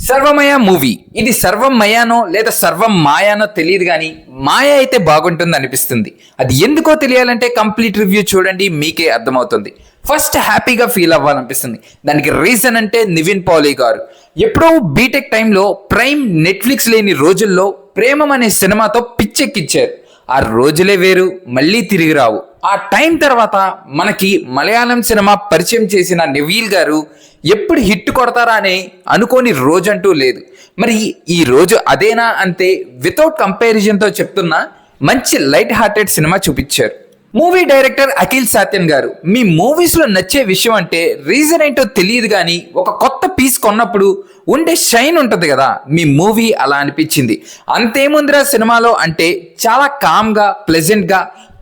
సర్వమయ movie. ఇది సర్వం మయానో లేదా సర్వం మాయానో తెలియదు కానీ మాయ అయితే బాగుంటుంది అనిపిస్తుంది. అది ఎందుకో తెలియాలంటే కంప్లీట్ రివ్యూ చూడండి, మీకే అర్థమవుతుంది. ఫస్ట్ హ్యాపీగా ఫీల్ అవ్వాలనిపిస్తుంది. దానికి రీజన్ అంటే నివిన్ పాలీ గారు ఎప్పుడో బీటెక్ టైంలో ప్రైమ్ నెట్ఫ్లిక్స్ లేని రోజుల్లో ప్రేమం అనే సినిమాతో పిచ్చెక్కిచ్చారు. ఆ రోజులే వేరు, మళ్ళీ తిరిగి రావు. ఆ టైం తర్వాత మనకి మలయాళం సినిమా పరిచయం చేసిన నివిల్ గారు ఎప్పుడు హిట్ కొడతారా అని అనుకోని రోజంటూ లేదు. మరి ఈ రోజు అదేనా అంతే. వితౌట్ కంపారిజన్తో చెప్తున్నా, మంచి లైట్ హార్టెడ్ సినిమా చూపించారు. మూవీ డైరెక్టర్ అఖిల్ సాత్యన్ గారు, మీ మూవీస్లో నచ్చే విషయం అంటే రీజన్ ఏంటో తెలియదు కానీ ఒక కొత్త పీస్ కొన్నప్పుడు ఉండే షైన్ ఉంటుంది కదా, మీ మూవీ అలా అనిపించింది. అంతేముందిరా సినిమాలో అంటే చాలా కామ్గా ప్లెజెంట్గా,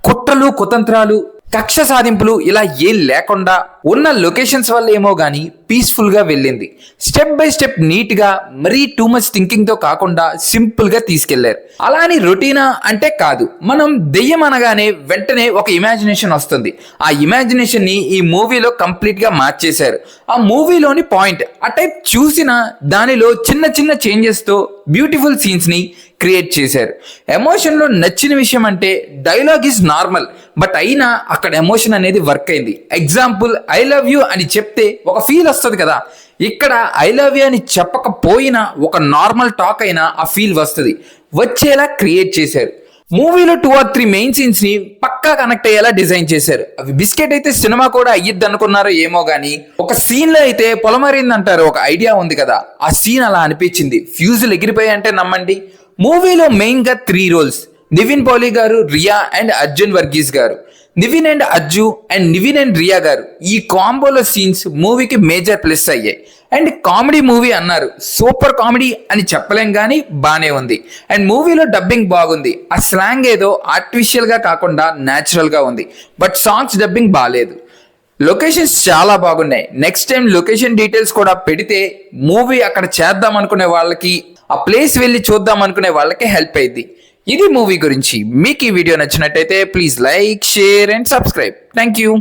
కుట్రలు కుతంత్రాలు కక్ష సాధింపులు ఇలా ఏం లేకుండా ఉన్న లొకేషన్స్ వల్ల ఏమో కానీ పీస్ఫుల్గా వెళ్ళింది. స్టెప్ బై స్టెప్ నీట్గా, మరీ టూ మచ్ థింకింగ్తో కాకుండా సింపుల్గా తీసుకెళ్లారు. అలా అని రొటీనా అంటే కాదు. మనం దెయ్యం అనగానే వెంటనే ఒక ఇమాజినేషన్ వస్తుంది. ఆ ఇమాజినేషన్ని ఈ మూవీలో కంప్లీట్గా మార్చేశారు. ఆ మూవీలోని పాయింట్ ఆ టైప్ చూసిన దానిలో చిన్న చిన్న చేంజెస్తో బ్యూటిఫుల్ సీన్స్ని క్రియేట్ చేశారు. ఎమోషన్లో నచ్చిన విషయం అంటే డైలాగ్ ఈజ్ నార్మల్, బట్ అయినా అక్కడ ఎమోషన్ అనేది వర్క్ అయింది. ఎగ్జాంపుల్, ఐ లవ్ యూ అని చెప్తే ఒక ఫీల్ వస్తుంది కదా, ఇక్కడ ఐ లవ్ యూ అని చెప్పకపోయినా ఒక నార్మల్ టాక్ అయినా ఆ ఫీల్ వస్తుంది, వచ్చేలా క్రియేట్ చేశారు. మూవీలో 2 or 3 మెయిన్ సీన్స్ ని పక్కా కనెక్ట్ అయ్యేలా డిజైన్ చేశారు. అవి బిస్కెట్ అయితే సినిమా కూడా అయ్యిద్ది అనుకున్నారో ఏమో గానీ, ఒక సీన్ లో అయితే పొలమరిందంటారు, ఒక ఐడియా ఉంది కదా, ఆ సీన్ అలా అనిపించింది. ఫ్యూజులు ఎగిరిపోయాయంటే నమ్మండి. మూవీలో మెయిన్ గా 3 రోల్స్: నివిన్ పాలీ గారు, రియా అండ్ అర్జున్ వర్గీస్ గారు. Nivin and Ajju and Nivin and Riya గారు ఈ కాంబోలో సీన్స్ మూవీకి మేజర్ ప్లస్ అయ్యాయి. అండ్ కామెడీ మూవీ అన్నారు, సూపర్ కామెడీ అని చెప్పలేం కానీ బానే ఉంది. అండ్ మూవీలో డబ్బింగ్ బాగుంది. ఆ స్లాంగ్ ఏదో ఆర్టిఫిషియల్ గా కాకుండా న్యాచురల్ గా ఉంది. బట్ సాంగ్స్ డబ్బింగ్ బాగాలేదు. లొకేషన్స్ చాలా బాగున్నాయి. నెక్స్ట్ టైం లొకేషన్ డీటెయిల్స్ కూడా పెడితే మూవీ అక్కడ చేద్దాం అనుకునే వాళ్ళకి, ఆ ప్లేస్ వెళ్ళి చూద్దాం అనుకునే వాళ్ళకి హెల్ప్ అయింది. ఇది మూవీ గురించి. మీకు ఈ వీడియో నచ్చినట్టయితే please like, share and subscribe. Thank you.